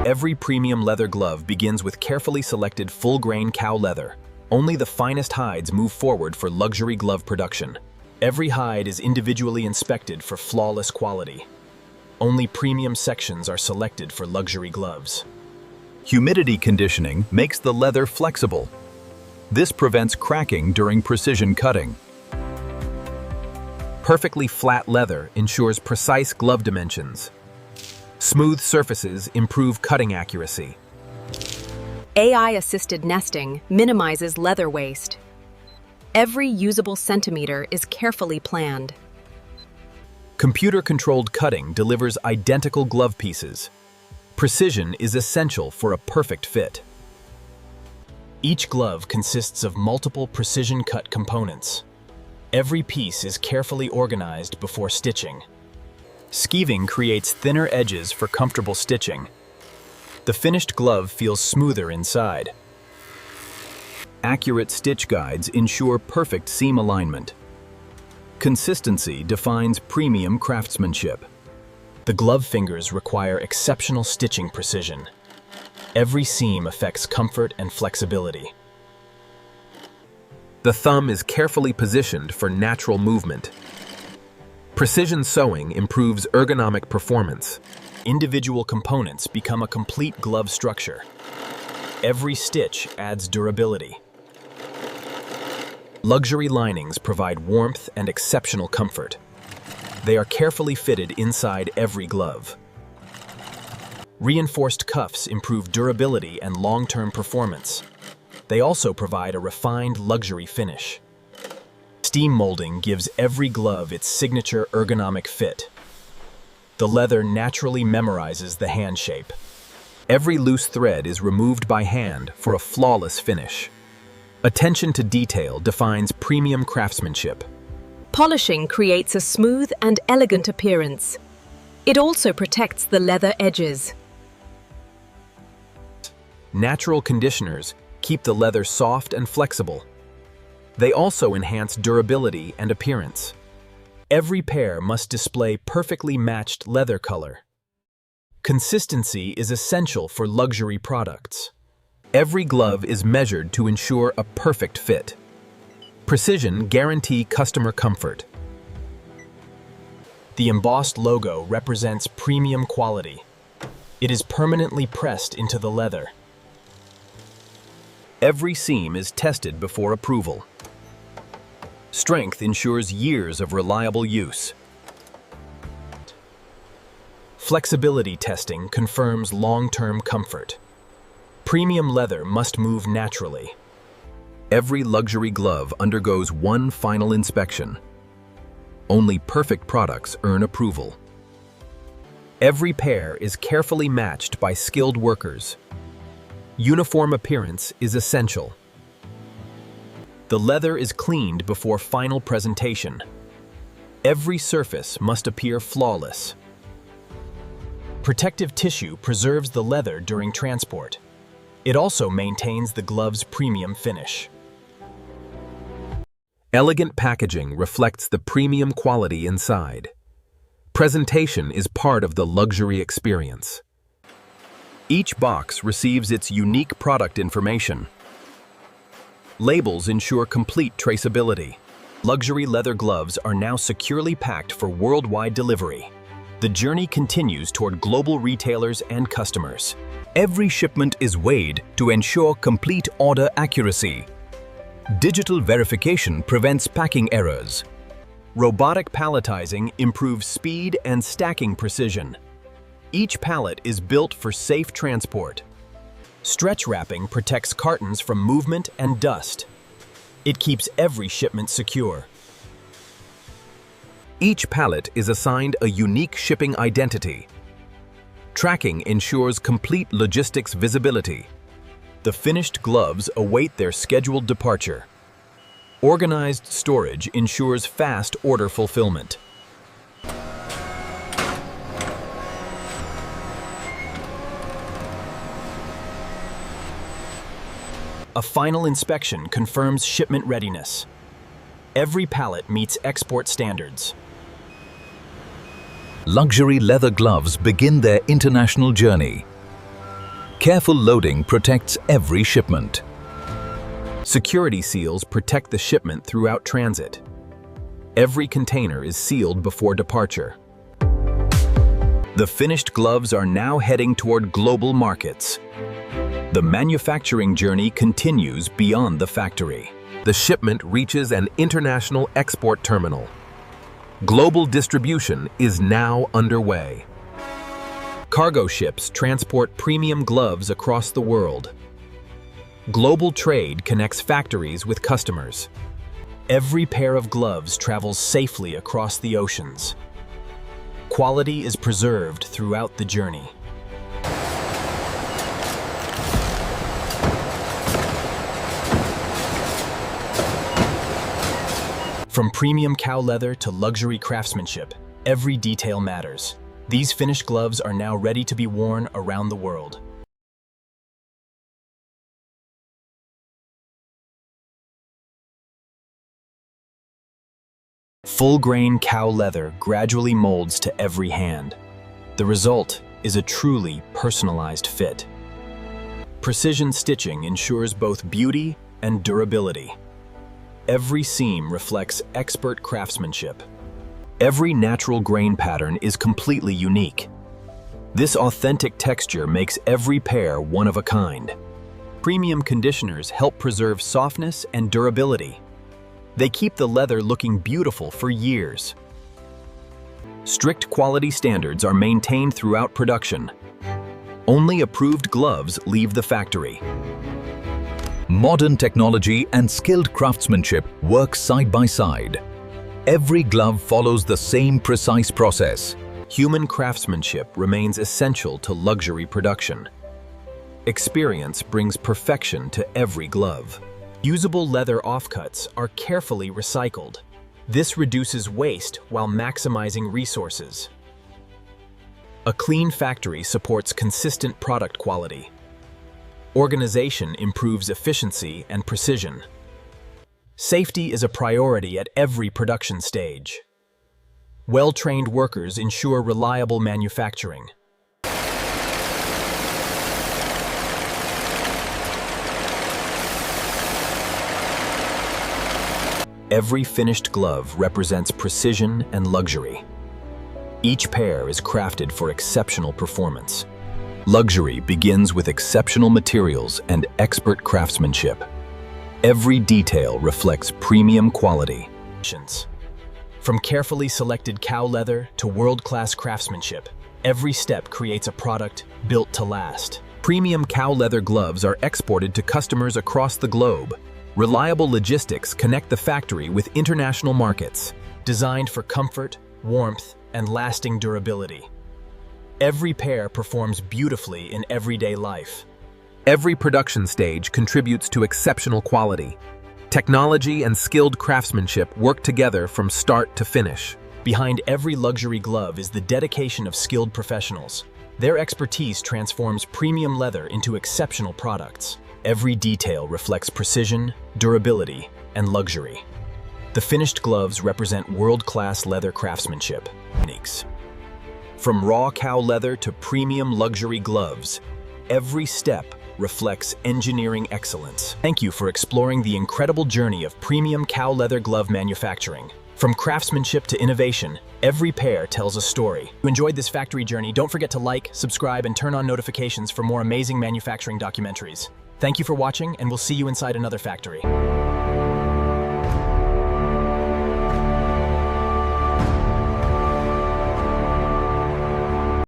Every premium leather glove begins with carefully selected full-grain cow leather. Only the finest hides move forward for luxury glove production. Every hide is individually inspected for flawless quality. Only premium sections are selected for luxury gloves. Humidity conditioning makes the leather flexible. This prevents cracking during precision cutting. Perfectly flat leather ensures precise glove dimensions. Smooth surfaces improve cutting accuracy. AI-assisted nesting minimizes leather waste. Every usable centimeter is carefully planned. Computer-controlled cutting delivers identical glove pieces. Precision is essential for a perfect fit. Each glove consists of multiple precision-cut components. Every piece is carefully organized before stitching. Skeeving creates thinner edges for comfortable stitching. The finished glove feels smoother inside. Accurate stitch guides ensure perfect seam alignment. Consistency defines premium craftsmanship. The glove fingers require exceptional stitching precision. Every seam affects comfort and flexibility. The thumb is carefully positioned for natural movement. Precision sewing improves ergonomic performance. Individual components become a complete glove structure. Every stitch adds durability. Luxury linings provide warmth and exceptional comfort. They are carefully fitted inside every glove. Reinforced cuffs improve durability and long-term performance. They also provide a refined luxury finish. Steam molding gives every glove its signature ergonomic fit. The leather naturally memorizes the hand shape. Every loose thread is removed by hand for a flawless finish. Attention to detail defines premium craftsmanship. Polishing creates a smooth and elegant appearance. It also protects the leather edges. Natural conditioners keep the leather soft and flexible. They also enhance durability and appearance. Every pair must display perfectly matched leather color. Consistency is essential for luxury products. Every glove is measured to ensure a perfect fit. Precision guarantees customer comfort. The embossed logo represents premium quality. It is permanently pressed into the leather. Every seam is tested before approval. Strength ensures years of reliable use. Flexibility testing confirms long-term comfort. Premium leather must move naturally. Every luxury glove undergoes one final inspection. Only perfect products earn approval. Every pair is carefully matched by skilled workers. Uniform appearance is essential. The leather is cleaned before final presentation. Every surface must appear flawless. Protective tissue preserves the leather during transport. It also maintains the glove's premium finish. Elegant packaging reflects the premium quality inside. Presentation is part of the luxury experience. Each box receives its unique product information. Labels ensure complete traceability. Luxury leather gloves are now securely packed for worldwide delivery. The journey continues toward global retailers and customers. Every shipment is weighed to ensure complete order accuracy. Digital verification prevents packing errors. Robotic palletizing improves speed and stacking precision. Each pallet is built for safe transport. Stretch wrapping protects cartons from movement and dust. It keeps every shipment secure. Each pallet is assigned a unique shipping identity. Tracking ensures complete logistics visibility. The finished gloves await their scheduled departure. Organized storage ensures fast order fulfillment. A final inspection confirms shipment readiness. Every pallet meets export standards. Luxury leather gloves begin their international journey. Careful loading protects every shipment. Security seals protect the shipment throughout transit. Every container is sealed before departure. The finished gloves are now heading toward global markets. The manufacturing journey continues beyond the factory. The shipment reaches an international export terminal. Global distribution is now underway. Cargo ships transport premium gloves across the world. Global trade connects factories with customers. Every pair of gloves travels safely across the oceans. Quality is preserved throughout the journey. From premium cow leather to luxury craftsmanship, every detail matters. These finished gloves are now ready to be worn around the world. Full-grain cow leather gradually molds to every hand. The result is a truly personalized fit. Precision stitching ensures both beauty and durability. Every seam reflects expert craftsmanship. Every natural grain pattern is completely unique. This authentic texture makes every pair one of a kind. Premium conditioners help preserve softness and durability. They keep the leather looking beautiful for years. Strict quality standards are maintained throughout production. Only approved gloves leave the factory. Modern technology and skilled craftsmanship work side by side. Every glove follows the same precise process. Human craftsmanship remains essential to luxury production. Experience brings perfection to every glove. Usable leather offcuts are carefully recycled. This reduces waste while maximizing resources. A clean factory supports consistent product quality. Organization improves efficiency and precision. Safety is a priority at every production stage. Well-trained workers ensure reliable manufacturing. Every finished glove represents precision and luxury. Each pair is crafted for exceptional performance. Luxury begins with exceptional materials and expert craftsmanship. Every detail reflects premium quality. From carefully selected cow leather to world-class craftsmanship, every step creates a product built to last. Premium cow leather gloves are exported to customers across the globe. Reliable logistics connect the factory with international markets, designed for comfort, warmth, and lasting durability. Every pair performs beautifully in everyday life. Every production stage contributes to exceptional quality. Technology and skilled craftsmanship work together from start to finish. Behind every luxury glove is the dedication of skilled professionals. Their expertise transforms premium leather into exceptional products. Every detail reflects precision, durability, and luxury. The finished gloves represent world-class leather craftsmanship techniques. From raw cow leather to premium luxury gloves, every step reflects engineering excellence. Thank you for exploring the incredible journey of premium cow leather glove manufacturing. From craftsmanship to innovation, every pair tells a story. If you enjoyed this factory journey, don't forget to like, subscribe, and turn on notifications for more amazing manufacturing documentaries. Thank you for watching, and we'll see you inside another factory.